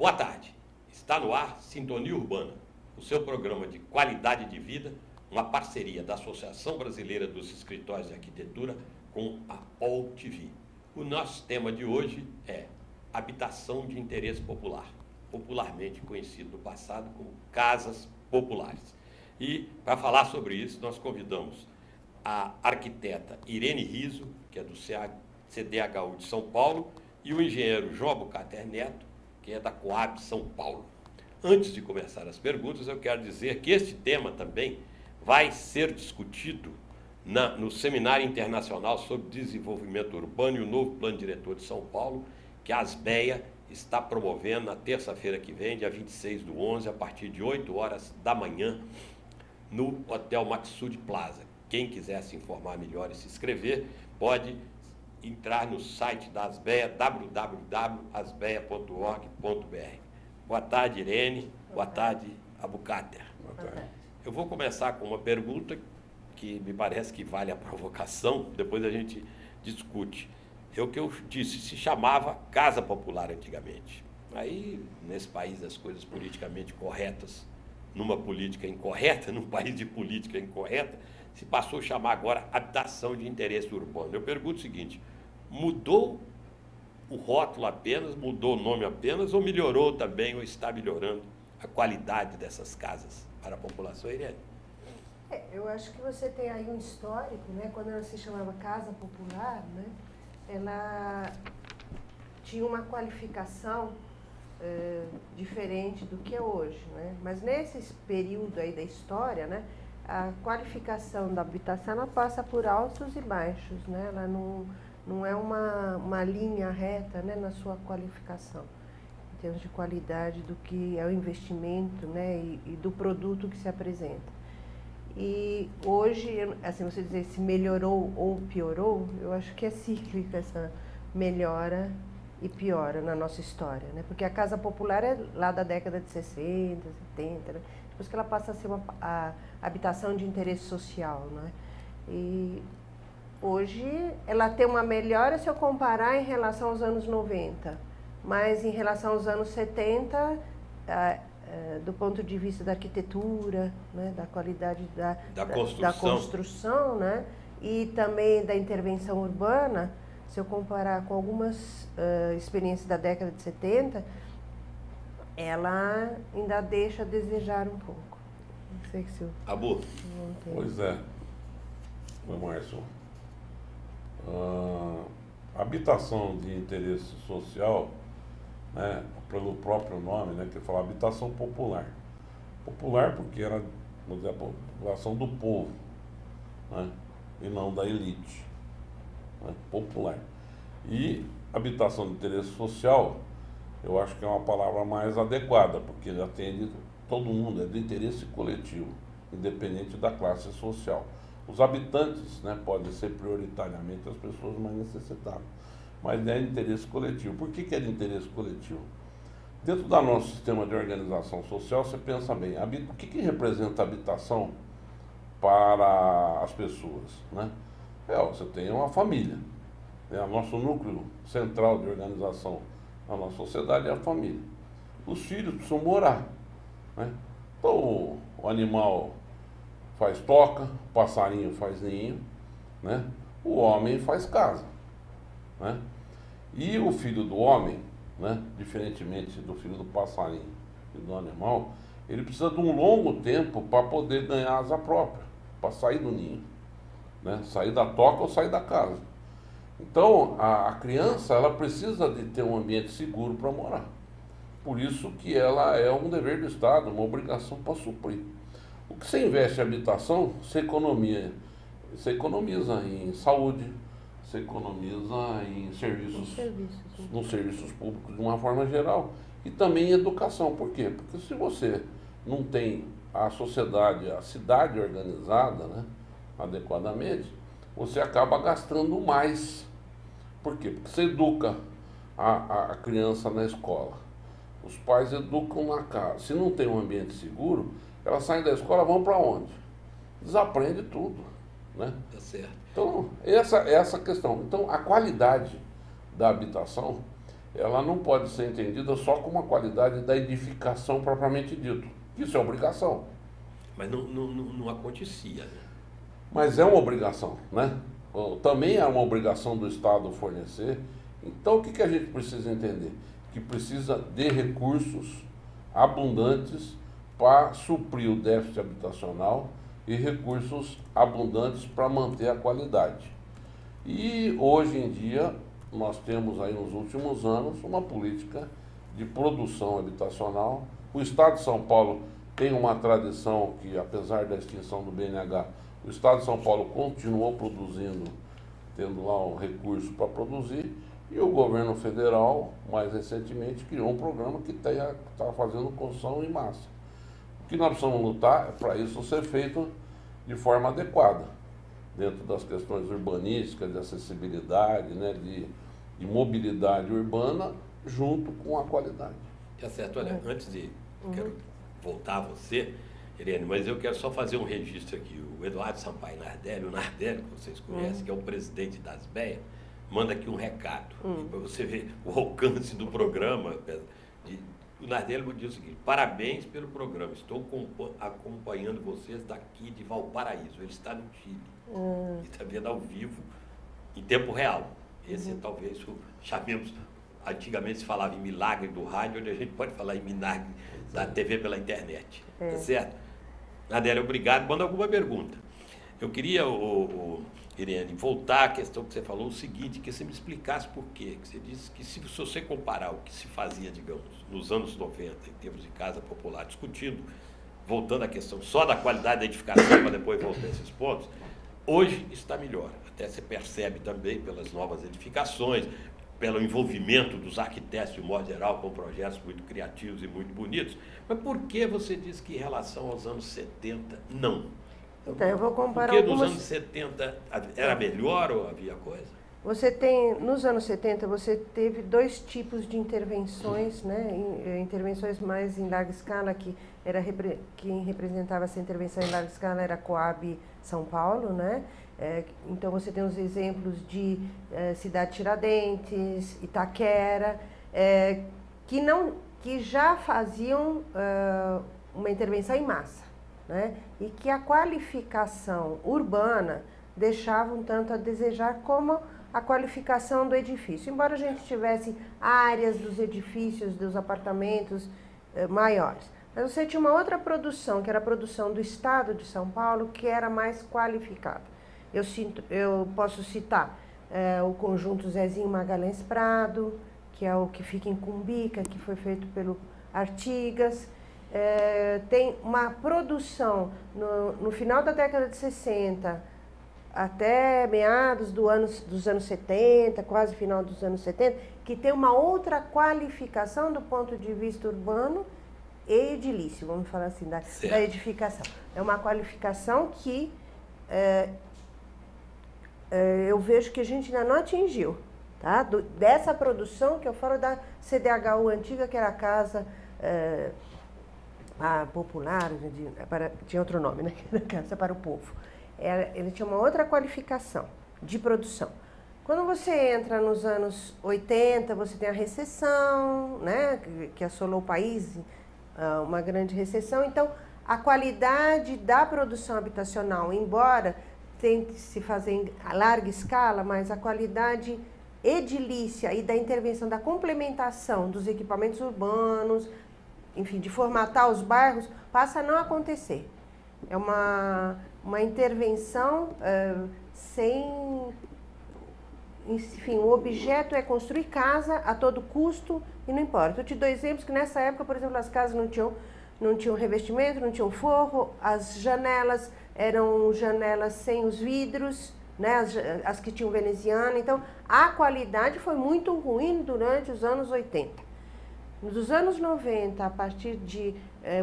Boa tarde. Está no ar Sintonia Urbana, o seu programa de qualidade de vida, uma parceria da Associação Brasileira dos Escritórios de Arquitetura com a All TV. O nosso tema de hoje é habitação de interesse popular, popularmente conhecido no passado como casas populares. E para falar sobre isso, nós convidamos a arquiteta Irene Riso, que é do CDHU de São Paulo, e o engenheiro João Abucater Neto, que é da Coab São Paulo. Antes de começar as perguntas, eu quero dizer que este tema também vai ser discutido no Seminário Internacional sobre Desenvolvimento Urbano e o Novo Plano Diretor de São Paulo, que a ASBEA está promovendo na terça-feira que vem, dia 26/11, a partir de 8 horas da manhã, no Hotel Matsuri Plaza. Quem quiser se informar melhor e se inscrever, pode entrar no site da ASBEA, www.asbea.org.br. Boa tarde, Irene. Boa tarde, Abucater. Boa tarde. Eu vou começar com uma pergunta que me parece que vale a provocação, depois a gente discute. É o que eu disse, se chamava Casa Popular antigamente. Aí, nesse país das coisas politicamente corretas, numa política incorreta, num país de política incorreta, se passou a chamar agora habitação de interesse urbano. Eu pergunto o seguinte, mudou o rótulo apenas, mudou o nome apenas, ou melhorou também, ou está melhorando a qualidade dessas casas para a população, Irene? Eu acho que você tem aí um histórico, né? Quando ela se chamava Casa Popular, né? Ela tinha uma qualificação diferente do que é hoje, né? Mas nesse período aí da história, né? A qualificação da habitação, ela passa por altos e baixos, né? Ela não é uma linha reta, né? Na sua qualificação, em termos de qualidade do que é o investimento, né? E do produto que se apresenta. E hoje, assim, você dizer se melhorou ou piorou, eu acho que é cíclica essa melhora e piora na nossa história, né? Porque a casa popular é lá da década de 60, 70, né? Depois que ela passa a ser a habitação de interesse social, né? E hoje ela tem uma melhora se eu comparar em relação aos anos 90, mas em relação aos anos 70, do ponto de vista da arquitetura, né, da qualidade da construção, né, e também da intervenção urbana, se eu comparar com algumas experiências da década de 70, ela ainda deixa a desejar um pouco. Não sei se eu... Abu. Pois é, Márcio. Habitação de interesse social, né, pelo próprio nome, né, que fala habitação popular. Popular porque era, vamos dizer, a população do povo, né, e não da elite, né, popular. E habitação de interesse social, eu acho que é uma palavra mais adequada, porque ele atende todo mundo, é de interesse coletivo, independente da classe social. Os habitantes, né, podem ser prioritariamente as pessoas mais necessitadas, mas é de interesse coletivo. Por que é de interesse coletivo? Dentro do nosso sistema de organização social, você pensa bem, o que representa a habitação para as pessoas, né? Você tem uma família, né? O nosso núcleo central de organização na nossa sociedade é a família. Os filhos precisam morar, né? Então, o animal faz toca, o passarinho faz ninho, né? O homem faz casa, né? E o filho do homem, né, diferentemente do filho do passarinho e do animal, ele precisa de um longo tempo para poder ganhar asa própria, para sair do ninho, né, sair da toca ou sair da casa. Então, a criança, ela precisa de ter um ambiente seguro para morar. Por isso que ela é um dever do Estado, uma obrigação para suprir. O que você investe em habitação, você economiza em saúde, você economiza em serviços, nos serviços públicos de uma forma geral, e também em educação. Por quê? Porque se você não tem a sociedade, a cidade organizada, né, adequadamente, você acaba gastando mais. Por quê? Porque você educa a criança na escola, os pais educam na casa. Se não tem um ambiente seguro, elas saem da escola, vão para onde? Desaprende tudo, né? Tá certo. Então, essa é essa questão. Então, a qualidade da habitação, ela não pode ser entendida só como a qualidade da edificação propriamente dito. Isso é obrigação. Mas não acontecia, né? Mas é uma obrigação, né? Também é uma obrigação do Estado fornecer. Então, o que a gente precisa entender? Que precisa de recursos abundantes para suprir o déficit habitacional e recursos abundantes para manter a qualidade. E, hoje em dia, nós temos aí nos últimos anos uma política de produção habitacional. O Estado de São Paulo tem uma tradição que, apesar da extinção do BNH, o Estado de São Paulo continuou produzindo, tendo lá um recurso para produzir, e o governo federal, mais recentemente, criou um programa que está fazendo construção em massa. O que nós precisamos lutar é para isso ser feito de forma adequada, dentro das questões urbanísticas, de acessibilidade, né, de mobilidade urbana, junto com a qualidade. Tá certo. Olha, antes de... Quero voltar a você, Irene, mas eu quero só fazer um registro aqui. O Eduardo Sampaio Nardelli, o Nardelli, que vocês conhecem, que é o presidente da ASBEA, manda aqui um recado, para você ver o alcance do programa. O Nardelli me diz o seguinte: parabéns pelo programa, estou acompanhando vocês daqui de Valparaíso. Ele está no Chile, e está vendo ao vivo, em tempo real. Esse talvez chamemos, antigamente se falava em milagre do rádio, onde a gente pode falar em milagre da TV pela internet. Tá certo? Nardelli, obrigado. Manda alguma pergunta. Eu queria, Irene, voltar à questão que você falou, o seguinte, que você me explicasse por quê. Que você disse que se você comparar o que se fazia, digamos, nos anos 90, em termos de casa popular, discutindo, voltando à questão só da qualidade da edificação, para depois voltar a esses pontos, hoje está melhor. Até você percebe também pelas novas edificações, pelo envolvimento dos arquitetos, de modo geral, com projetos muito criativos e muito bonitos. Mas por que você diz que em relação aos anos 70, não? Então, eu vou comparar porque nos anos 70 era melhor ou havia coisa? Você tem, nos anos 70, você teve dois tipos de intervenções, né? Intervenções mais em larga escala, quem representava essa intervenção em larga escala era a Coab São Paulo, né? Então você tem os exemplos de Cidade Tiradentes, Itaquera, que já faziam uma intervenção em massa, né? E que a qualificação urbana deixava um tanto a desejar, como a qualificação do edifício. Embora a gente tivesse áreas dos edifícios, dos apartamentos maiores. Mas você tinha uma outra produção, que era a produção do Estado de São Paulo, que era mais qualificada. Eu posso citar o conjunto Zezinho Magalhães Prado, que é o que fica em Cumbica, que foi feito pelo Artigas. Tem uma produção no final da década de 60, até meados dos anos 70, quase final dos anos 70, que tem uma outra qualificação do ponto de vista urbano e edilício, vamos falar assim, da edificação. É uma qualificação que eu vejo que a gente ainda não atingiu, tá? Dessa produção que eu falo da CDHU antiga, que era a Casa Popular, tinha outro nome, né? Casa para o Povo. Ele tinha uma outra qualificação de produção. Quando você entra nos anos 80, você tem a recessão, né? Que assolou o país, uma grande recessão. Então, a qualidade da produção habitacional, embora tente se fazer em larga escala, mas a qualidade edilícia e da intervenção, da complementação dos equipamentos urbanos, enfim, de formatar os bairros, passa a não acontecer. É uma intervenção sem... Enfim, o objeto é construir casa a todo custo e não importa. Eu te dou exemplos que nessa época, por exemplo, as casas não tinham revestimento, não tinham forro, as janelas eram janelas sem os vidros, né, as que tinham veneziana. Então, a qualidade foi muito ruim durante os anos 80. Nos anos 90, a partir de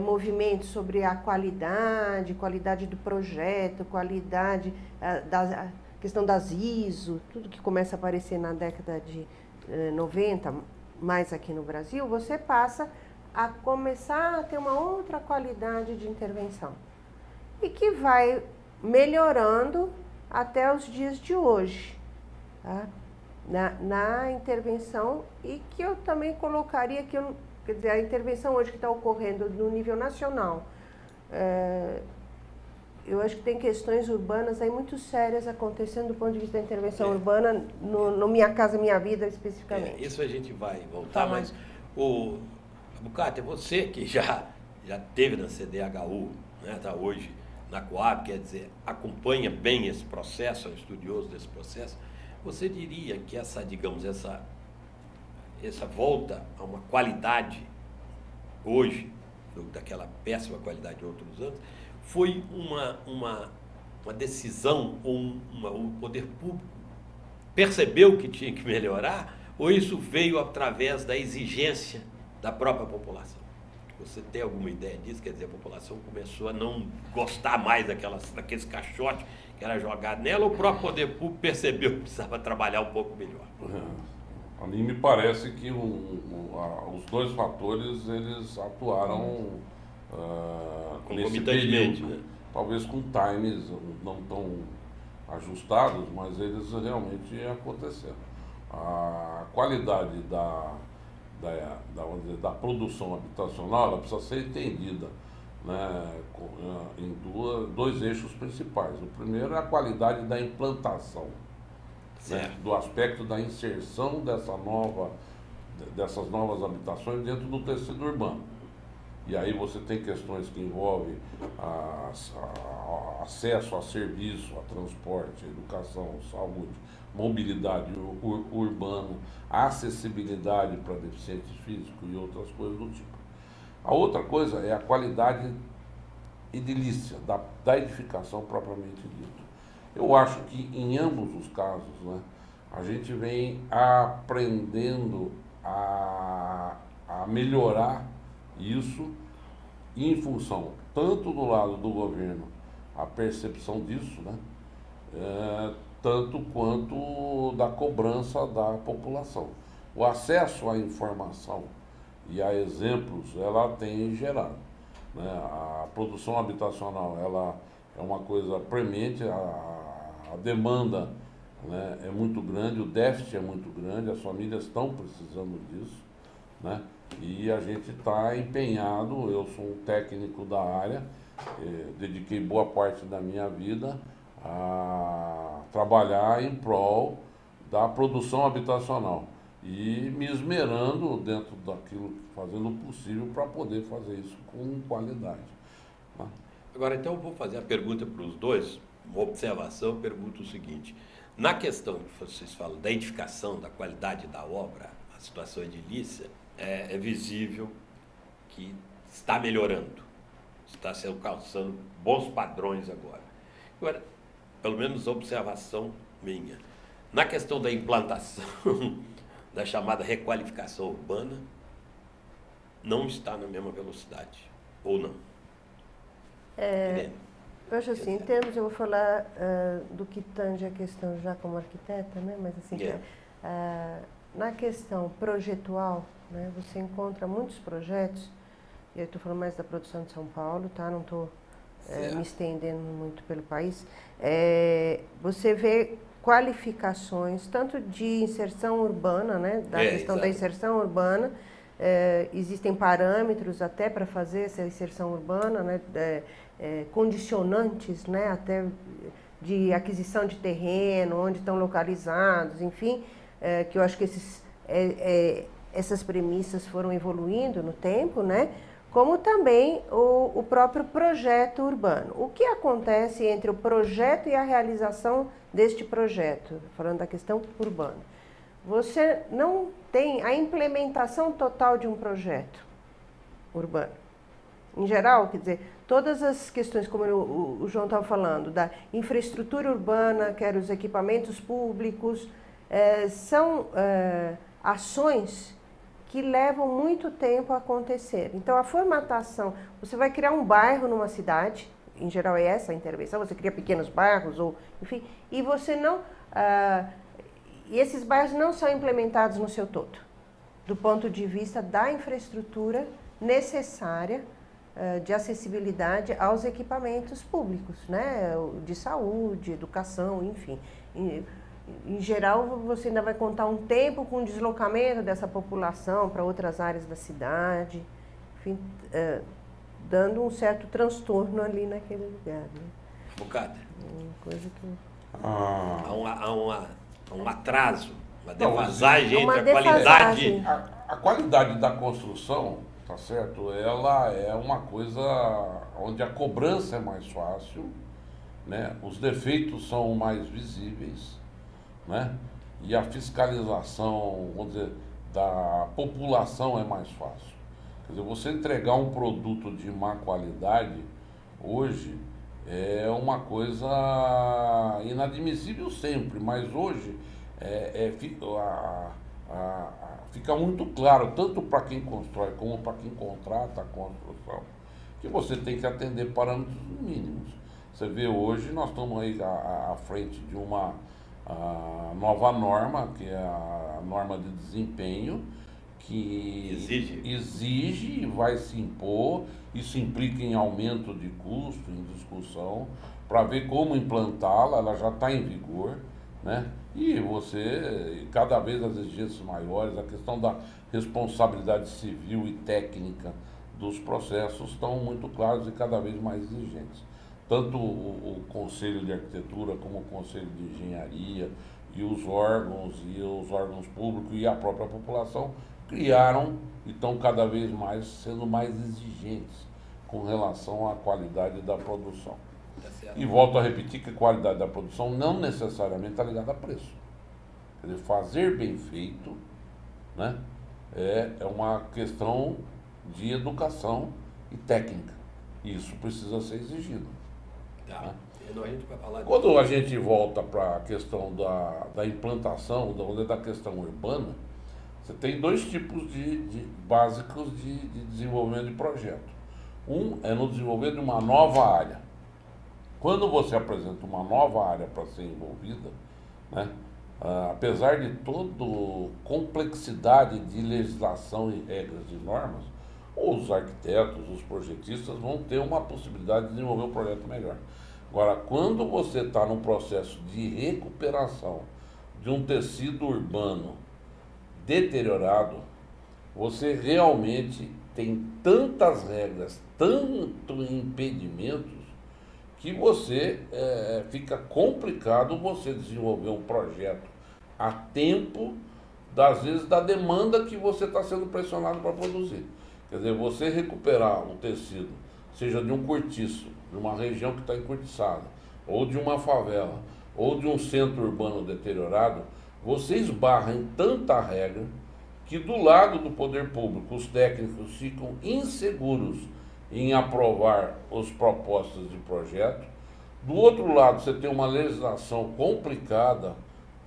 movimentos sobre a qualidade do projeto, qualidade da questão das ISO, tudo que começa a aparecer na década de 90, mais aqui no Brasil, você passa a começar a ter uma outra qualidade de intervenção. E que vai melhorando até os dias de hoje. Tá? na intervenção, e que eu também colocaria que, quer dizer, a intervenção hoje que está ocorrendo no nível nacional, eu acho que tem questões urbanas aí muito sérias acontecendo do ponto de vista da intervenção urbana no Minha Casa Minha Vida especificamente. Isso a gente vai voltar, mas Abucate, você que já teve na CDHU, né, está hoje na Coab, quer dizer, acompanha bem esse processo, é estudioso desse processo, você diria que essa volta a uma qualidade hoje, daquela péssima qualidade de outros anos, foi uma decisão, ou o poder público percebeu que tinha que melhorar, ou isso veio através da exigência da própria população? Você tem alguma ideia disso? Quer dizer, a população começou a não gostar mais daqueles caixotes que era jogado nela, ou o próprio poder público percebeu que precisava trabalhar um pouco melhor? A mim me parece que os dois fatores, eles atuaram nesse período, né? Talvez com times não tão ajustados, mas eles realmente aconteceram. A qualidade da produção habitacional, ela precisa ser entendida, né, em dois eixos principais. O primeiro é a qualidade da implantação, né, do aspecto da inserção dessas novas habitações dentro do tecido urbano. E aí você tem questões que envolvem acesso a serviço, a transporte, a educação, saúde, mobilidade urbana, acessibilidade para deficientes físicos e outras coisas do tipo. A outra coisa é a qualidade edilícia, da edificação propriamente dita. Eu acho que em ambos os casos, né, a gente vem aprendendo a melhorar isso, em função tanto do lado do governo, a percepção disso, né, tanto quanto da cobrança da população. O acesso à informação e a exemplos, ela tem gerado, né? A produção habitacional, ela é uma coisa premente, a demanda, né, é muito grande, o déficit é muito grande, as famílias estão precisando disso, né? E a gente está empenhado, eu sou um técnico da área, dediquei boa parte da minha vida a trabalhar em prol da produção habitacional e me esmerando dentro daquilo, fazendo o possível para poder fazer isso com qualidade, né? Agora, então, eu vou fazer a pergunta para os dois, uma observação, eu pergunto o seguinte: na questão que vocês falam da edificação, da qualidade da obra, a situação edilícia, é visível que está melhorando, está se alcançando bons padrões agora. Agora, pelo menos a observação minha, na questão da implantação da chamada requalificação urbana, não está na mesma velocidade, ou não? Eu acho assim, em termos, eu vou falar do que tange a questão já como arquiteta, né? Mas assim, na questão projetual, né, você encontra muitos projetos, e eu estou falando mais da produção de São Paulo, tá? Não estou me estendendo muito pelo país. Você vê qualificações, tanto de inserção urbana, né, da questão da inserção urbana, existem parâmetros até para fazer essa inserção urbana, né, condicionantes, né, até de aquisição de terreno, onde estão localizados, enfim, que eu acho que essas premissas foram evoluindo no tempo, né, como também o próprio projeto urbano. O que acontece entre o projeto e a realização deste projeto, falando da questão urbana? Você não tem a implementação total de um projeto urbano. Em geral, quer dizer, todas as questões, como o João estava falando, da infraestrutura urbana, que eram os equipamentos públicos, são ações que levam muito tempo a acontecer. Então, a formatação, você vai criar um bairro numa cidade, em geral é essa a intervenção, você cria pequenos bairros, ou enfim, e você não... e esses bairros não são implementados no seu todo, do ponto de vista da infraestrutura necessária de acessibilidade aos equipamentos públicos, né, de saúde, educação, enfim. em geral, você ainda vai contar um tempo com o deslocamento dessa população para outras áreas da cidade, enfim, dando um certo transtorno ali naquele lugar. Né? Bocada. Uma coisa que... Há um atraso, uma defasagem uma entre a qualidade... A qualidade da construção, tá certo? Ela é uma coisa onde a cobrança é mais fácil, né? Os defeitos são mais visíveis, né? E a fiscalização, vamos dizer, da população é mais fácil. Quer dizer, você entregar um produto de má qualidade hoje é uma coisa inadmissível sempre, mas hoje fica muito claro, tanto para quem constrói como para quem contrata a construção, que você tem que atender parâmetros mínimos. Você vê hoje, nós estamos aí à frente de uma nova norma, que é a norma de desempenho, que exige e vai se impor. Isso implica em aumento de custo, em discussão, para ver como implantá-la. Ela já está em vigor, né? E você, cada vez as exigências maiores, a questão da responsabilidade civil e técnica dos processos estão muito claros e cada vez mais exigentes. Tanto o Conselho de Arquitetura como o Conselho de Engenharia e os órgãos públicos e a própria população criaram e estão cada vez mais sendo mais exigentes com relação à qualidade da produção. E volto a repetir que a qualidade da produção não necessariamente está ligada a preço. Quer dizer, fazer bem feito, né, é uma questão de educação e técnica. E isso precisa ser exigido. Tá. Né? A gente vai falar Quando a gente volta para a questão da implantação, da questão urbana, você tem dois tipos básicos de desenvolvimento de projeto. Um é no desenvolvimento de uma nova área. Quando você apresenta uma nova área para ser envolvida, né, apesar de toda complexidade de legislação e regras e normas, os arquitetos, os projetistas vão ter uma possibilidade de desenvolver um projeto melhor. Agora, quando você está num processo de recuperação de um tecido urbano deteriorado, você realmente tem tantas regras, tantos impedimentos, que você fica complicado você desenvolver um projeto a tempo, das vezes, da demanda que você está sendo pressionado para produzir. Quer dizer, você recuperar um tecido, seja de um cortiço, de uma região que está encurtiçada, ou de uma favela, ou de um centro urbano deteriorado, você esbarra em tanta regra que do lado do poder público os técnicos ficam inseguros em aprovar as propostas de projeto. Do outro lado, você tem uma legislação complicada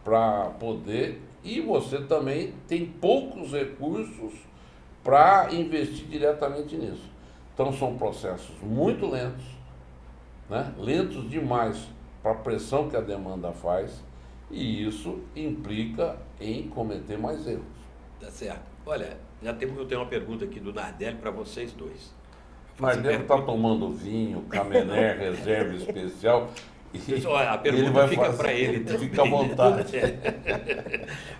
para poder, e você também tem poucos recursos para investir diretamente nisso. Então são processos muito lentos, né? Lentos demais para a pressão que a demanda faz, e isso implica em cometer mais erros. Tá certo. Olha, eu tenho uma pergunta aqui do Nardelli para vocês dois. Nardelli está tomando vinho, Camener, reserva especial. A pergunta fica para ele. Fica à vontade.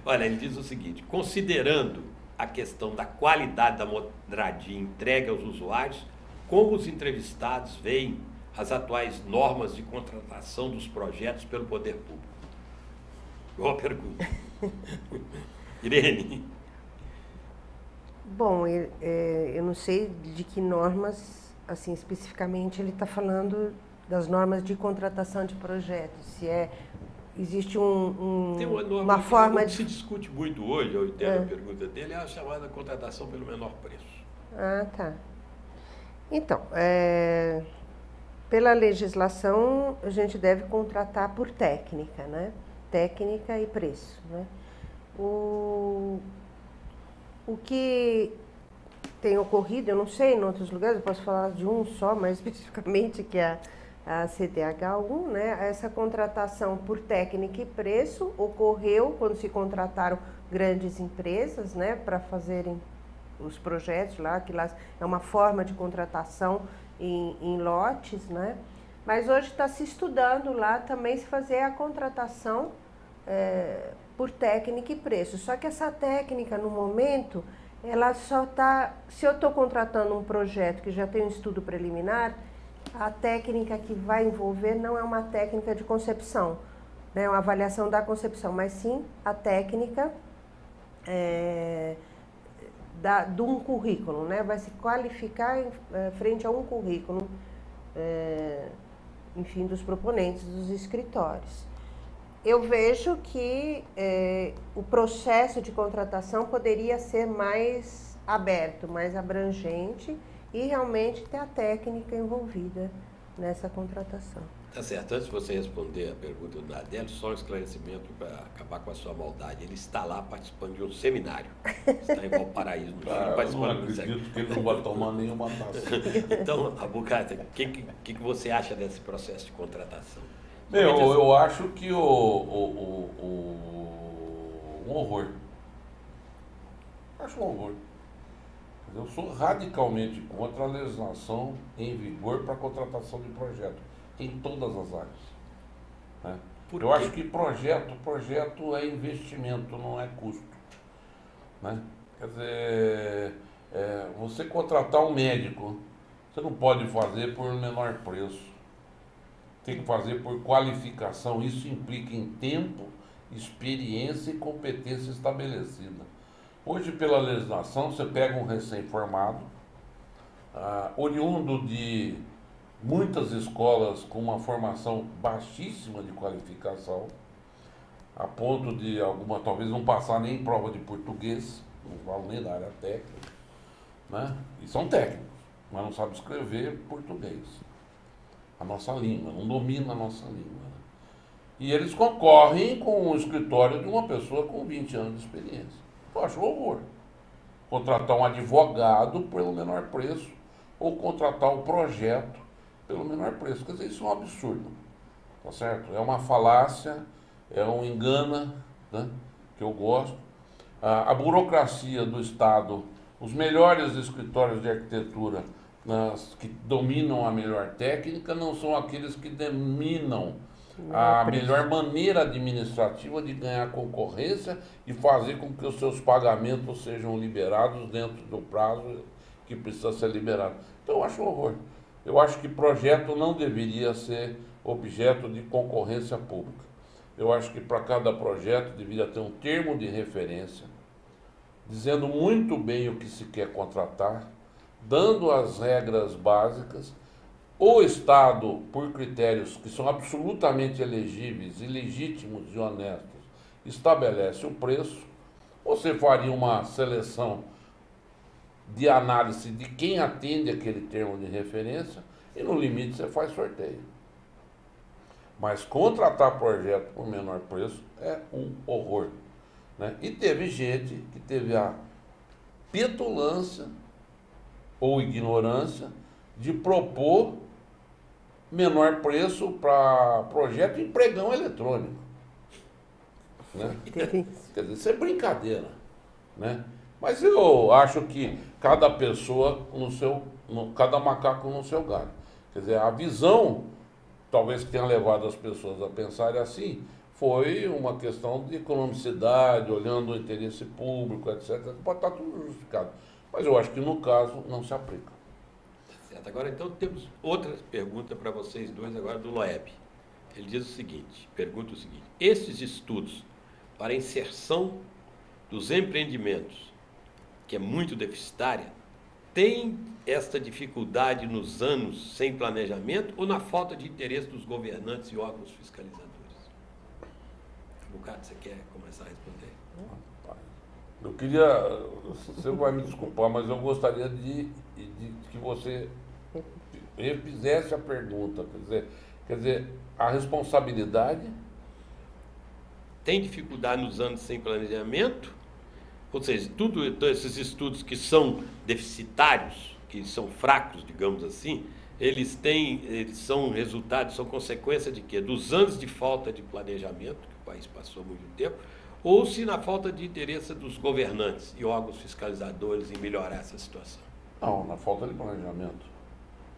Olha, ele diz o seguinte: considerando a questão da qualidade da moradia entregue aos usuários, como os entrevistados veem as atuais normas de contratação dos projetos pelo poder público? Boa pergunta. Irene. Bom, eu não sei de que normas, assim, especificamente ele está falando das normas de contratação de projetos, se existe uma forma de... se discute muito hoje, eu entendo a pergunta dele, é a chamada contratação pelo menor preço. Ah, tá. Então, pela legislação, a gente deve contratar por técnica, né? Técnica e preço, né? O que tem ocorrido, eu não sei, em outros lugares, eu posso falar de um só, mas especificamente que é a CDH1, né? Essa contratação por técnica e preço ocorreu quando se contrataram grandes empresas, né, para fazerem os projetos lá, que lá é uma forma de contratação em lotes, né? Mas hoje está se estudando lá também se fazer a contratação por técnica e preço. Só que essa técnica, no momento, ela só está... Se eu estou contratando um projeto que já tem um estudo preliminar, a técnica que vai envolver não é uma técnica de concepção, né, uma avaliação da concepção, mas sim a técnica de um currículo, né, vai se qualificar frente a um currículo, enfim, dos proponentes, dos escritórios. Eu vejo que o processo de contratação poderia ser mais aberto, mais abrangente e realmente ter a técnica envolvida nessa contratação. Tá certo. Antes de você responder a pergunta do Nardelli, só um esclarecimento para acabar com a sua maldade. Ele está lá participando de um seminário. Está em Valparaíso, no Chile, participando do seminário. Que ele não vai tomar nenhuma taça. Então, Albuquerque, o que você acha desse processo de contratação? Eu acho que um horror. Acho um horror. Eu sou radicalmente contra a legislação em vigor para a contratação de projeto, em todas as áreas. Né? Eu acho que projeto é investimento, não é custo. Né? Quer dizer, você contratar um médico, você não pode fazer por menor preço. Tem que fazer por qualificação. Isso implica em tempo, experiência e competência estabelecida. Hoje, pela legislação, você pega um recém-formado, oriundo de muitas escolas com uma formação baixíssima de qualificação, a ponto de alguma talvez não passar nem em prova de português, não falo nem da área técnica, né? E são técnicos, mas não sabem escrever português, a nossa língua, não domina a nossa língua. Né? E eles concorrem com o escritório de uma pessoa com 20 anos de experiência. Eu acho um horror. Contratar um advogado pelo menor preço ou contratar um projeto pelo menor preço. Quer dizer, isso é um absurdo. Tá certo? É uma falácia, é um engana, né, que eu gosto. A burocracia do Estado, os melhores escritórios de arquitetura que dominam a melhor técnica não são aqueles que dominam a melhor maneira administrativa de ganhar concorrência e fazer com que os seus pagamentos sejam liberados dentro do prazo que precisa ser liberado. Então eu acho um horror. Eu acho que projeto não deveria ser objeto de concorrência pública. Eu acho que para cada projeto deveria ter um termo de referência, dizendo muito bem o que se quer contratar, dando as regras básicas. O Estado, por critérios que são absolutamente elegíveis, legítimos e honestos, estabelece o preço. Você faria uma seleção de análise de quem atende aquele termo de referência e, no limite, você faz sorteio. Mas contratar projeto por menor preço é um horror. Né? E teve gente que teve a petulância ou ignorância de propor menor preço para projeto em pregão eletrônico. Né? Quer dizer, isso é brincadeira. Né? Mas eu acho que cada pessoa cada macaco no seu galho. Quer dizer, a visão, talvez que tenha levado as pessoas a pensarem assim, foi uma questão de economicidade, olhando o interesse público, etc. Pode estar tudo justificado. Mas eu acho que no caso não se aplica. Certo. Agora então temos outra pergunta para vocês dois agora do Loeb. Ele diz o seguinte, pergunta o seguinte: esses estudos para inserção dos empreendimentos, que é muito deficitária, tem esta dificuldade nos anos sem planejamento ou na falta de interesse dos governantes e órgãos fiscalizadores? Bucato, você quer começar a responder? Eu queria, você vai me desculpar, mas eu gostaria de que você refizesse a pergunta. Quer dizer, a responsabilidade... Tem dificuldade nos anos sem planejamento? Ou seja, todos esses estudos que são deficitários, que são fracos, digamos assim, eles são resultados, são consequência de quê? Dos anos de falta de planejamento, que o país passou há muito tempo, ou se na falta de interesse dos governantes e órgãos fiscalizadores em melhorar essa situação? Não, na falta de planejamento.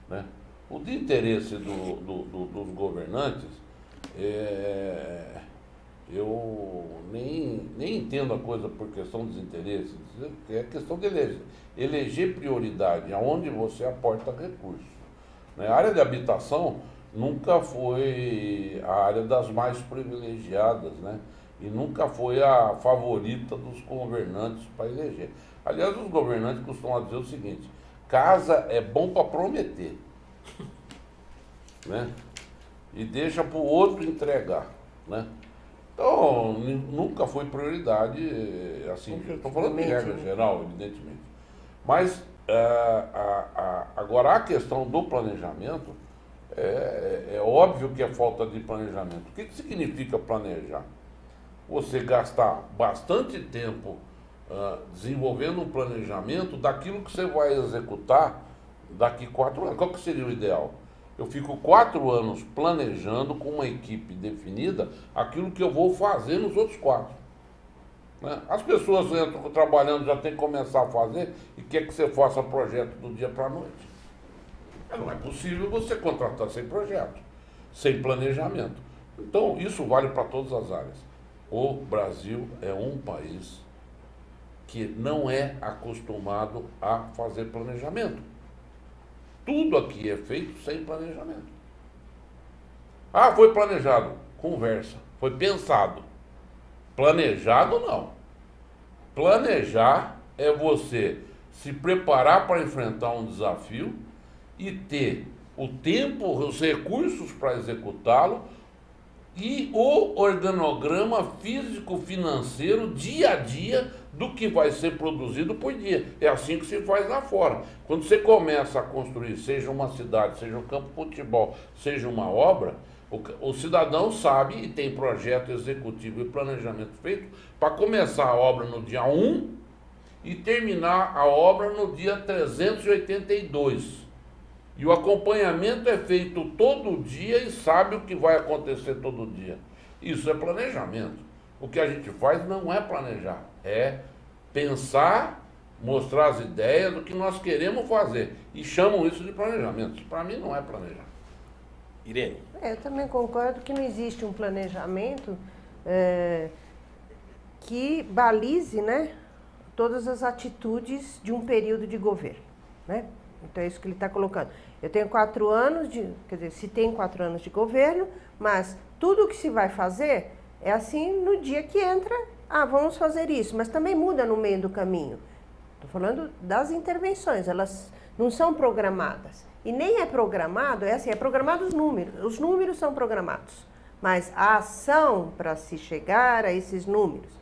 Né? O de interesse dos governantes, eu nem entendo a coisa por questão dos interesses, é questão de eleger prioridade, aonde você aporta recursos. Né? A área de habitação nunca foi a área das mais privilegiadas, né? E nunca foi a favorita dos governantes para eleger. Aliás, os governantes costumam dizer o seguinte: casa é bom para prometer, né? E deixa para o outro entregar, né? Então, nunca foi prioridade, assim, estou falando de regra geral, evidentemente. Mas, agora, a questão do planejamento, é óbvio que é falta de planejamento. O que significa planejar? Você gastar bastante tempo desenvolvendo um planejamento daquilo que você vai executar daqui 4 anos. Qual que seria o ideal? Eu fico 4 anos planejando com uma equipe definida aquilo que eu vou fazer nos outros 4. Né? As pessoas entram trabalhando, já tem que começar a fazer e quer que você faça projeto do dia para a noite. Não é possível você contratar sem projeto, sem planejamento. Então, isso vale para todas as áreas. O Brasil é um país que não é acostumado a fazer planejamento. Tudo aqui é feito sem planejamento. Ah, foi planejado. Conversa. Foi pensado. Planejado, não. Planejar é você se preparar para enfrentar um desafio e ter o tempo, os recursos para executá-lo e o organograma físico-financeiro dia a dia do que vai ser produzido por dia. É assim que se faz lá fora. Quando você começa a construir, seja uma cidade, seja um campo de futebol, seja uma obra, o cidadão sabe e tem projeto executivo e planejamento feito para começar a obra no dia 1 e terminar a obra no dia 382. E o acompanhamento é feito todo dia e sabe o que vai acontecer todo dia. Isso é planejamento. O que a gente faz não é planejar, é pensar, mostrar as ideias do que nós queremos fazer. E chamam isso de planejamento. Para mim não é planejar. Irene? Eu também concordo que não existe um planejamento que balize, né, todas as atitudes de um período de governo, né? Então é isso que ele está colocando. Eu tenho 4 anos quer dizer, se tem 4 anos de governo, mas tudo o que se vai fazer é assim no dia que entra, vamos fazer isso, mas também muda no meio do caminho. Estou falando das intervenções, elas não são programadas. E nem é programado, é programado os números são programados, mas a ação para se chegar a esses números,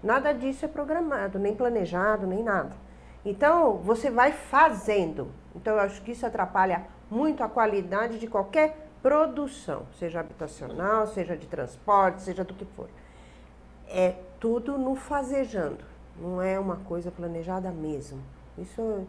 nada disso é programado, nem planejado, nem nada. Então, você vai fazendo. Então, eu acho que isso atrapalha muito a qualidade de qualquer produção, seja habitacional, seja de transporte, seja do que for. É tudo no fazejando, não é uma coisa planejada mesmo. Isso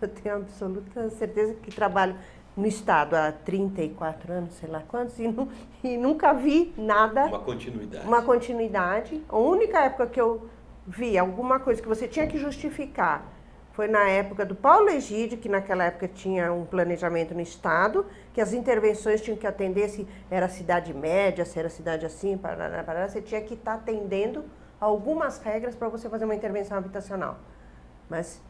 eu tenho absoluta certeza que trabalho no Estado há 34 anos, sei lá quantos, e nunca vi nada. Uma continuidade. Uma continuidade. A única época que eu vi alguma coisa que você tinha que justificar foi na época do Paulo Egídio, que naquela época tinha um planejamento no Estado, que as intervenções tinham que atender se era cidade média, se era cidade assim, parará, você tinha que estar atendendo algumas regras para você fazer uma intervenção habitacional. Mas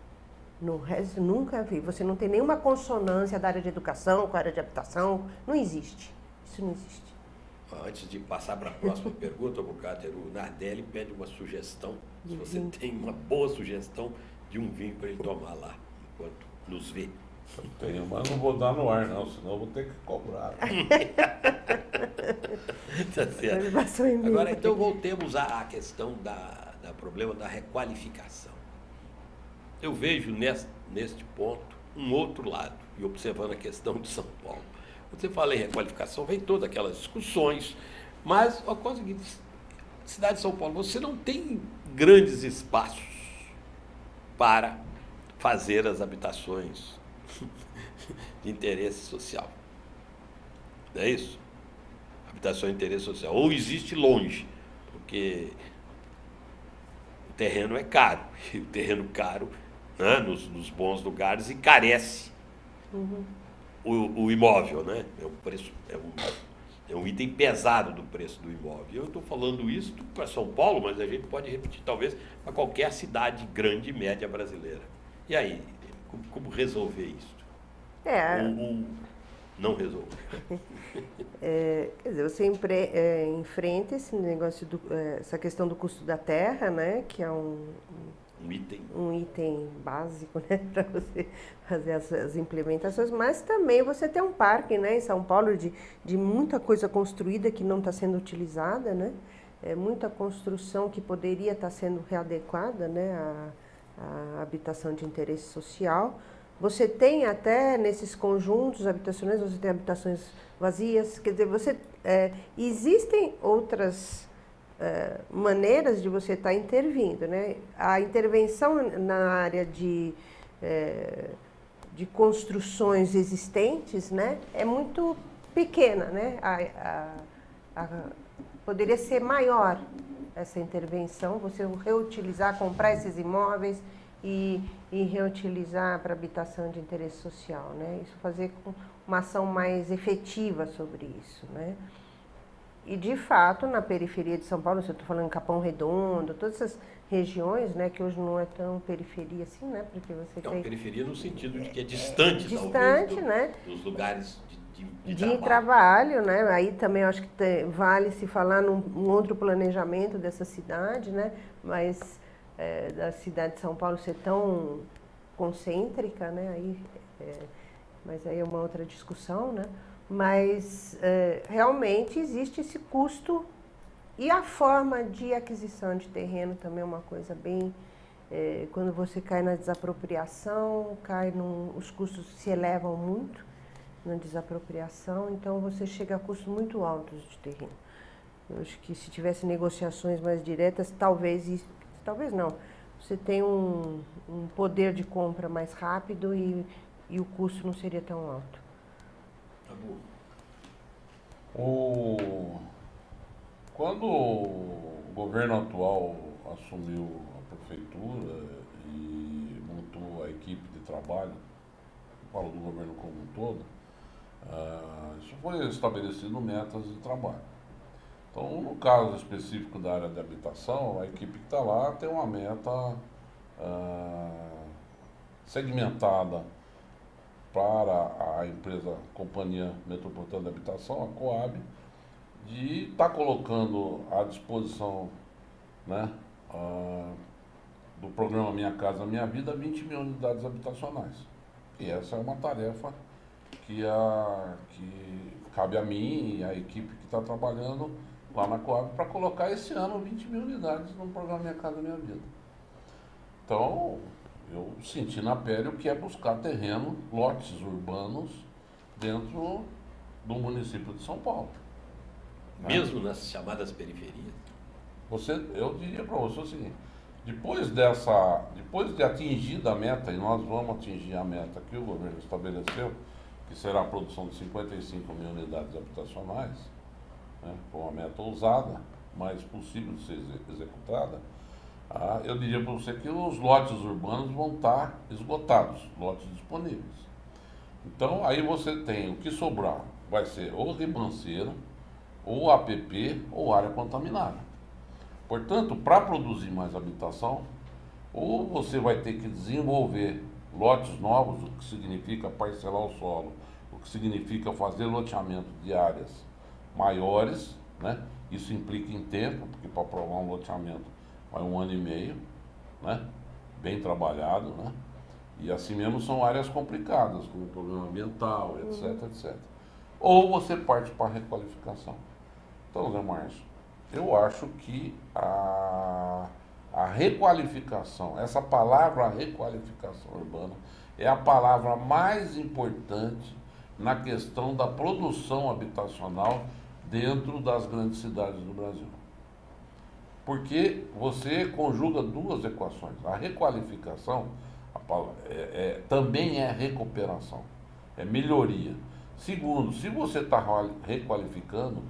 no resto nunca vi. Você não tem nenhuma consonância da área de educação com a área de habitação. Não existe. Isso não existe. Antes de passar para a próxima pergunta, Bucater, o Nardelli pede uma sugestão. Se você tem uma boa sugestão de um vinho para ele tomar lá, enquanto nos vê. Eu tenho, mas não vou dar no ar, não, senão eu vou ter que cobrar. Tá certo. Agora, então, voltemos à questão do problema da requalificação. Eu vejo neste ponto um outro lado, e observando a questão de São Paulo. Quando você fala em requalificação, vem todas aquelas discussões, mas a coisa que cidade de São Paulo, você não tem grandes espaços para fazer as habitações de interesse social. Não é isso? Habitação de interesse social. Ou existe longe, porque o terreno é caro, e o terreno caro, né, nos bons lugares, encarece o imóvel, né? É um item pesado do preço do imóvel. Eu estou falando isso para São Paulo, mas a gente pode repetir talvez para qualquer cidade grande e média brasileira. E aí, como resolver isso? Ou não resolver? Quer dizer, você enfrenta esse negócio, essa questão do custo da terra, né, que é um item básico, né, para você fazer as implementações, mas também você tem um parque, né, em São Paulo de muita coisa construída que não está sendo utilizada, né, muita construção que poderia estar sendo readequada, né, à habitação de interesse social. Você tem até nesses conjuntos habitacionais, você tem habitações vazias, quer dizer, existem outras maneiras de você estar intervindo, né? A intervenção na área de construções existentes, né, é muito pequena, né? Poderia ser maior essa intervenção, você reutilizar, comprar esses imóveis e reutilizar para habitação de interesse social, né? Isso fazer uma ação mais efetiva sobre isso, né? E de fato, na periferia de São Paulo, eu estou falando em Capão Redondo, todas essas regiões, né, que hoje não é tão periferia assim, né? Porque você tem periferia no sentido de que é distante talvez, né? Dos lugares de trabalho, né? Aí também eu acho que vale se falar num outro planejamento dessa cidade, né? Mas da cidade de São Paulo ser tão concêntrica, né? Mas aí é uma outra discussão, né? Mas realmente existe esse custo e a forma de aquisição de terreno também é uma coisa bem... quando você cai na desapropriação, os custos se elevam muito na desapropriação, então você chega a custos muito altos de terreno. Eu acho que se tivesse negociações mais diretas, talvez não, você tem um poder de compra mais rápido e o custo não seria tão alto. Quando o governo atual assumiu a prefeitura e montou a equipe de trabalho, falo do governo como um todo, isso foi estabelecido metas de trabalho. Então, no caso específico da área de habitação, a equipe que está lá tem uma meta segmentada para a empresa Companhia Metropolitana de Habitação, a Coab, de estar colocando à disposição, né, do programa Minha Casa Minha Vida 20 mil unidades habitacionais. E essa é uma tarefa que cabe a mim e a equipe que está trabalhando lá na Coab para colocar esse ano 20 mil unidades no programa Minha Casa Minha Vida. Então, eu senti na pele o que é buscar terreno, lotes urbanos, dentro do município de São Paulo. Mesmo nas chamadas periferias? Eu diria para você o seguinte, depois de atingida a meta, e nós vamos atingir a meta que o governo estabeleceu, que será a produção de 55 mil unidades habitacionais, né, com uma meta ousada, mas possível de ser executada, eu diria para você que os lotes urbanos vão estar esgotados, lotes disponíveis. Então, aí você tem o que sobrar, vai ser ou ribanceira, ou APP, ou área contaminada. Portanto, para produzir mais habitação, ou você vai ter que desenvolver lotes novos, o que significa parcelar o solo, o que significa fazer loteamento de áreas maiores, né? Isso implica em tempo, porque para aprovar um loteamento vai 1 ano e meio, né? Bem trabalhado, né? E assim mesmo são áreas complicadas, como problema ambiental, etc, etc. Ou você parte para a requalificação. Então, Zé Márcio, eu acho que a requalificação, essa palavra requalificação urbana, é a palavra mais importante na questão da produção habitacional dentro das grandes cidades do Brasil. Porque você conjuga duas equações. A requalificação também é recuperação, é melhoria. Segundo, se você está requalificando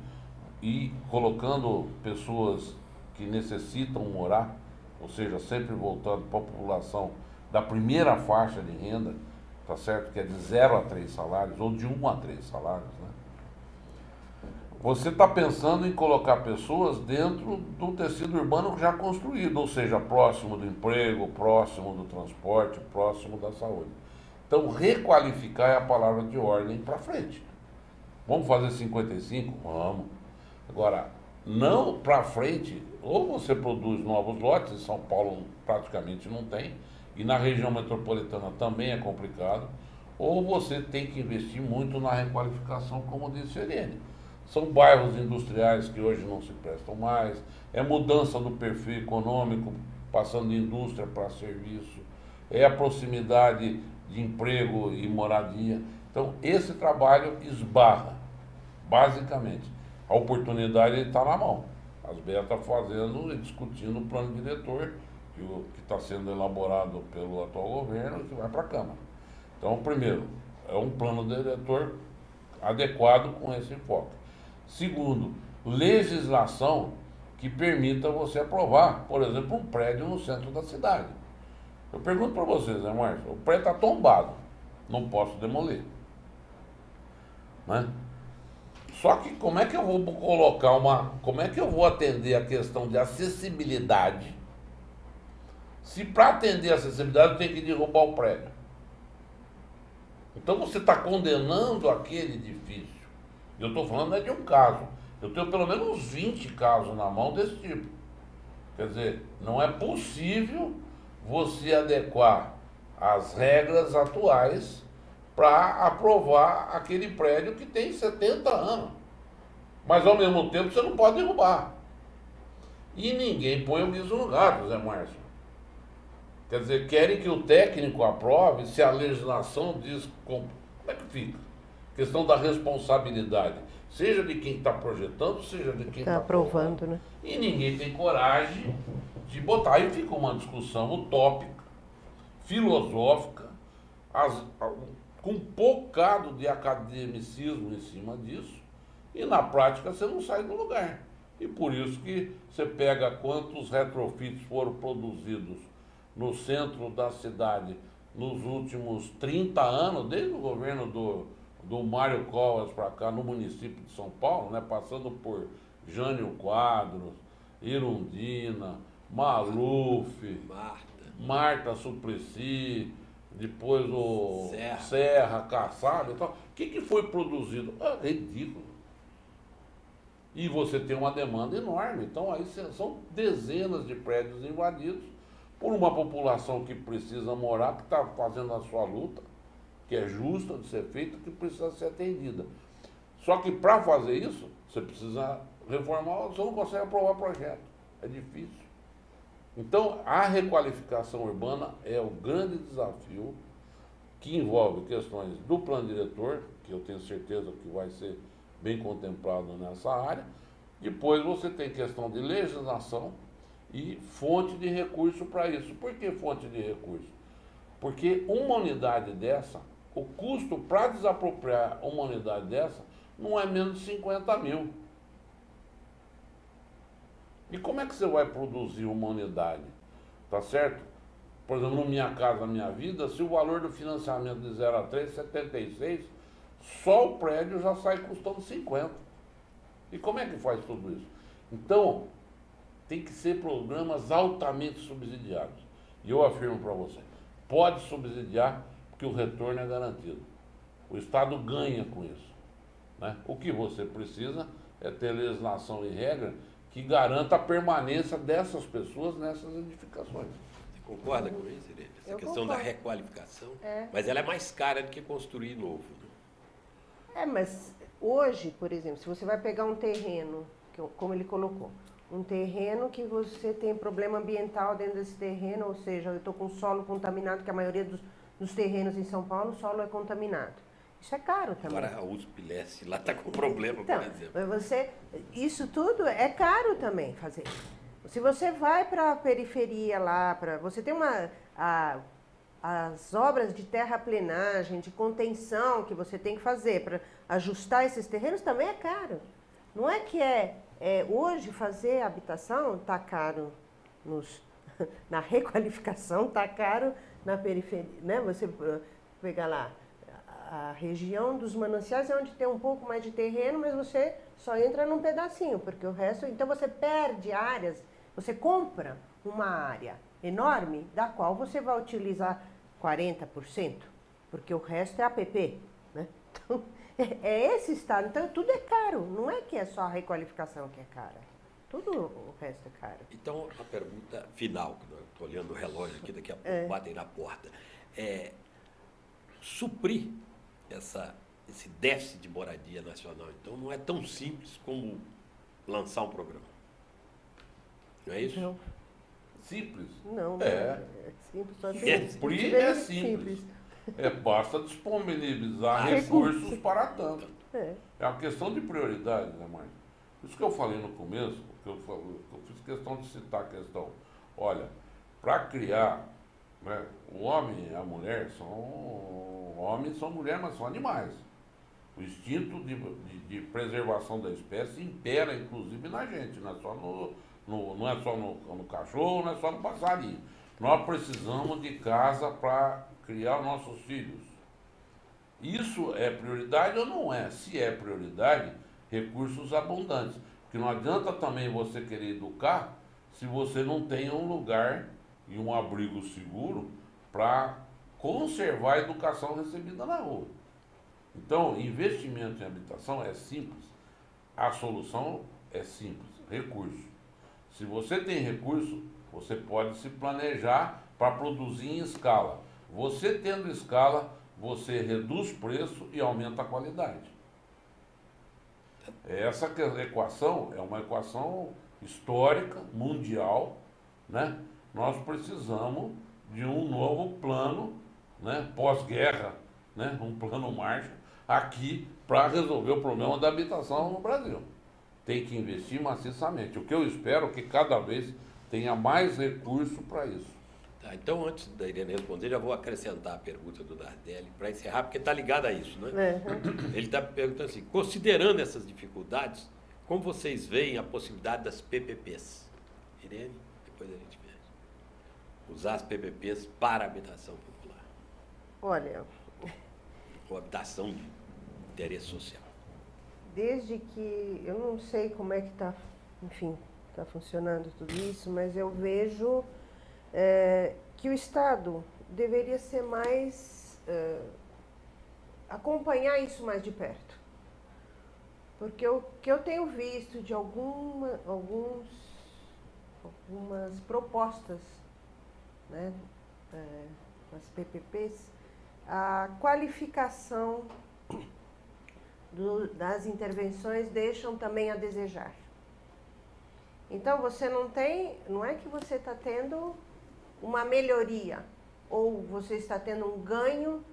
e colocando pessoas que necessitam morar, ou seja, sempre voltando para a população da primeira faixa de renda, tá certo? Que é de 0 a 3 salários, ou de 1 a 3 salários, né? você está pensando em colocar pessoas dentro do tecido urbano já construído, ou seja, próximo do emprego, próximo do transporte, próximo da saúde. Então, requalificar é a palavra de ordem para frente. Vamos fazer 55? Vamos. Agora, não para frente, ou você produz novos lotes, em São Paulo praticamente não tem, e na região metropolitana também é complicado, ou você tem que investir muito na requalificação, como disse a Irene. São bairros industriais que hoje não se prestam mais, é mudança do perfil econômico, passando de indústria para serviço, é a proximidade de emprego e moradia. Então, esse trabalho esbarra, basicamente. A oportunidade está na mão. A SBEA está fazendo e discutindo o plano diretor, que está sendo elaborado pelo atual governo e que vai para a Câmara. Então, primeiro, é um plano diretor adequado com esse enfoque. Segundo, legislação que permita você aprovar, por exemplo, um prédio no centro da cidade. Eu pergunto para vocês, né, Márcio? O prédio está tombado, não posso demolir. Né? Só que como é que eu vou colocar como é que eu vou atender a questão de acessibilidade, se para atender a acessibilidade eu tenho que derrubar o prédio? Então você está condenando aquele edifício. Eu estou falando de um caso. Eu tenho pelo menos uns 20 casos na mão desse tipo. Quer dizer, não é possível você adequar as regras atuais para aprovar aquele prédio que tem 70 anos. Mas ao mesmo tempo você não pode derrubar. E ninguém põe o guiso no gato, Zé Márcio. Quer dizer, querem que o técnico aprove se a legislação diz como é que fica? Questão da responsabilidade, seja de quem está projetando, seja de quem está aprovando, né? E ninguém tem coragem de botar. Aí fica uma discussão utópica, filosófica, com um bocado de academicismo em cima disso, e na prática você não sai do lugar. E por isso que você pega quantos retrofits foram produzidos no centro da cidade nos últimos 30 anos, desde o governo do Mário Covas para cá, no município de São Paulo, né, passando por Jânio Quadros, Irundina, Maluf, Marta Suplicy, depois o Serra, Kassab e tal. O que foi produzido? É ridículo. E você tem uma demanda enorme. Então aí são dezenas de prédios invadidos por uma população que precisa morar, que está fazendo a sua luta, que é justa de ser feita, que precisa ser atendida. Só que para fazer isso, você precisa reformar, você não consegue aprovar projeto. É difícil. Então, a requalificação urbana é o grande desafio que envolve questões do plano diretor, que eu tenho certeza que vai ser bem contemplado nessa área. Depois você tem questão de legislação e fonte de recurso para isso. Por que fonte de recurso? Porque uma unidade dessa, o custo para desapropriar uma unidade dessa não é menos de 50 mil. E como é que você vai produzir uma unidade? Tá certo? Por exemplo, no Minha Casa Minha Vida, se o valor do financiamento de 0 a 3 é 76, só o prédio já sai custando 50. E como é que faz tudo isso? Então, tem que ser programas altamente subsidiados. E eu afirmo para você, pode subsidiar porque o retorno é garantido. O Estado ganha com isso. Né? O que você precisa é ter legislação e regra que garanta a permanência dessas pessoas nessas edificações. Você concorda com isso, Irene? Essa questão da requalificação, É. Mas ela é mais cara do que construir novo. Né? Mas hoje, por exemplo, se você vai pegar um terreno, como ele colocou, um terreno que você tem problema ambiental dentro desse terreno, ou seja, eu estou com solo contaminado, que a maioria dos terrenos em São Paulo, o solo é contaminado. Isso é caro também. Agora a USP-Leste lá está com problema, então, por exemplo. Mas isso tudo é caro também fazer. Se você vai para a periferia lá, você tem as obras de terraplenagem, de contenção que você tem que fazer para ajustar esses terrenos também é caro. Não é que hoje fazer habitação está caro na requalificação, está caro na periferia, né? Você pegar lá a região dos mananciais é onde tem um pouco mais de terreno, mas você só entra num pedacinho, porque o resto... Então você perde áreas, você compra uma área enorme, da qual você vai utilizar 40%, porque o resto é APP, né? Então, é esse estado. Então, tudo é caro. Não é que é só a requalificação que é cara. Tudo o resto é caro. Então, a pergunta final, que eu estou olhando o relógio aqui, daqui a pouco batem na porta. Suprir esse déficit de moradia nacional, então, não é tão simples como lançar um programa. Não é isso? Não. Simples? Não, É simples. Só Suprir é simples. Basta disponibilizar recursos para tanto. É uma questão de prioridade, né, mãe? Isso que eu falei no começo, eu fiz questão de citar a questão. Olha, para criar, né, o homem e a mulher são homens, são mulheres, mas são animais. O instinto de preservação da espécie impera, inclusive, na gente, não é só no cachorro, não é só no passarinho. Nós precisamos de casa para criar nossos filhos. Isso é prioridade ou não é? Se é prioridade, recursos abundantes. Porque não adianta também você querer educar se você não tem um lugar e um abrigo seguro para conservar a educação recebida na rua. Então, investimento em habitação é simples. A solução é simples, recurso. Se você tem recurso, você pode se planejar para produzir em escala. Você tendo escala, você reduz preço e aumenta a qualidade. Essa equação é uma equação histórica, mundial, né? Nós precisamos de um novo plano, né, pós-guerra, né, um plano Marshall, aqui para resolver o problema da habitação no Brasil. Tem que investir maciçamente. O que eu espero é que cada vez tenha mais recurso para isso. Tá, então, antes da Irene responder, já vou acrescentar a pergunta do Nardelli para encerrar, porque está ligado a isso, né? Ele está perguntando assim, considerando essas dificuldades, como vocês veem a possibilidade das PPPs? Irene, depois a gente vê. Usar as PPPs para a habitação popular. Olha... Ou habitação de interesse social. Desde que... Eu não sei como é que está, enfim, está funcionando tudo isso, mas eu vejo... que o Estado deveria ser mais, acompanhar isso mais de perto. Porque o que eu tenho visto de algumas propostas, né, das PPPs, a qualificação das intervenções deixam também a desejar. Então você não é que você está tendo uma melhoria, ou você está tendo um ganho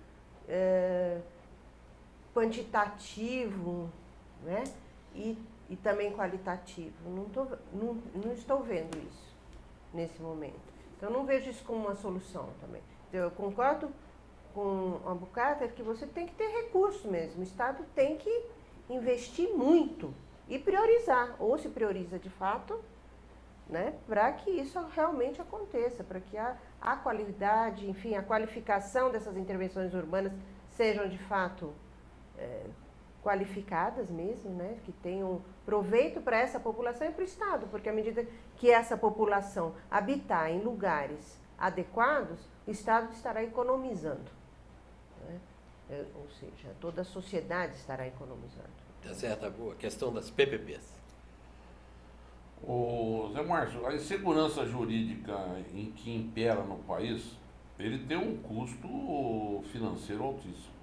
quantitativo, né? E também qualitativo. Não estou vendo isso nesse momento. Então, não vejo isso como uma solução também. Então, eu concordo com a Bucarter que você tem que ter recurso mesmo. O Estado tem que investir muito e priorizar, ou se prioriza de fato, né, para que isso realmente aconteça, para que a qualidade, enfim, a qualificação dessas intervenções urbanas sejam de fato qualificadas mesmo, né, que tenham proveito para essa população e para o Estado, porque à medida que essa população habitar em lugares adequados, o Estado estará economizando, né? Ou seja, toda a sociedade estará economizando. Tá certo, a questão das PPPs. Zé Márcio, a insegurança jurídica em que impera no país, ele tem um custo financeiro altíssimo.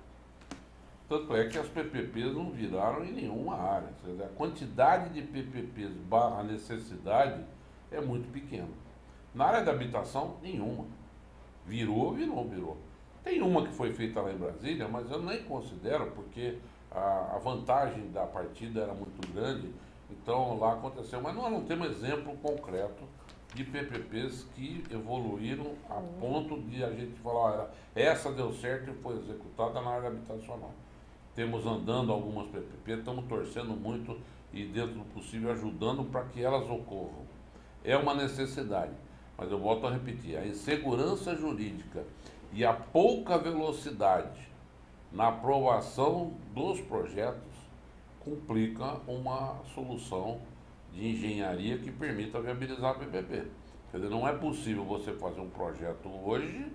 Tanto é que as PPPs não viraram em nenhuma área. Quer dizer, a quantidade de PPPs barra necessidade é muito pequena. Na área da habitação, nenhuma. Virou. Tem uma que foi feita lá em Brasília, mas eu nem considero porque a vantagem da partida era muito grande. Então lá aconteceu, mas nós não temos exemplo concreto de PPPs que evoluíram a ponto de a gente falar, essa deu certo e foi executada na área habitacional. Temos andando algumas PPPs, estamos torcendo muito e dentro do possível ajudando para que elas ocorram. É uma necessidade, mas eu volto a repetir, a insegurança jurídica e a pouca velocidade na aprovação dos projetos complica uma solução de engenharia que permita viabilizar a PPP. Quer dizer, não é possível você fazer um projeto hoje,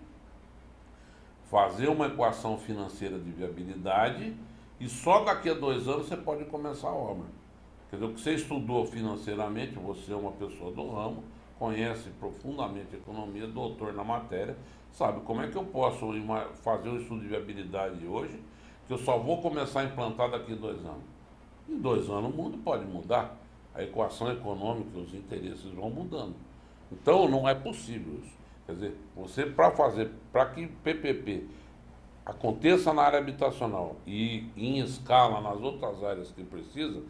fazer uma equação financeira de viabilidade e só daqui a 2 anos você pode começar a obra. Quer dizer, o que você estudou financeiramente, você é uma pessoa do ramo, conhece profundamente a economia, doutor na matéria, sabe como é que eu posso fazer um estudo de viabilidade hoje, que eu só vou começar a implantar daqui a 2 anos. Em 2 anos o mundo pode mudar, a equação econômica, os interesses vão mudando. Então não é possível isso. Quer dizer, você para que PPP aconteça na área habitacional e em escala nas outras áreas que precisa,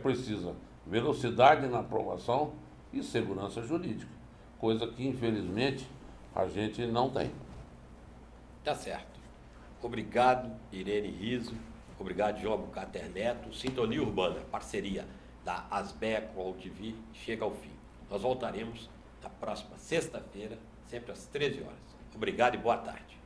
precisa velocidade na aprovação e segurança jurídica, coisa que infelizmente a gente não tem. Tá certo. Obrigado, Irene Rizzo. Obrigado, João Bucater Neto. Sintonia Urbana, parceria da Asbea com a UTV, chega ao fim. Nós voltaremos na próxima sexta-feira, sempre às 13 horas. Obrigado e boa tarde.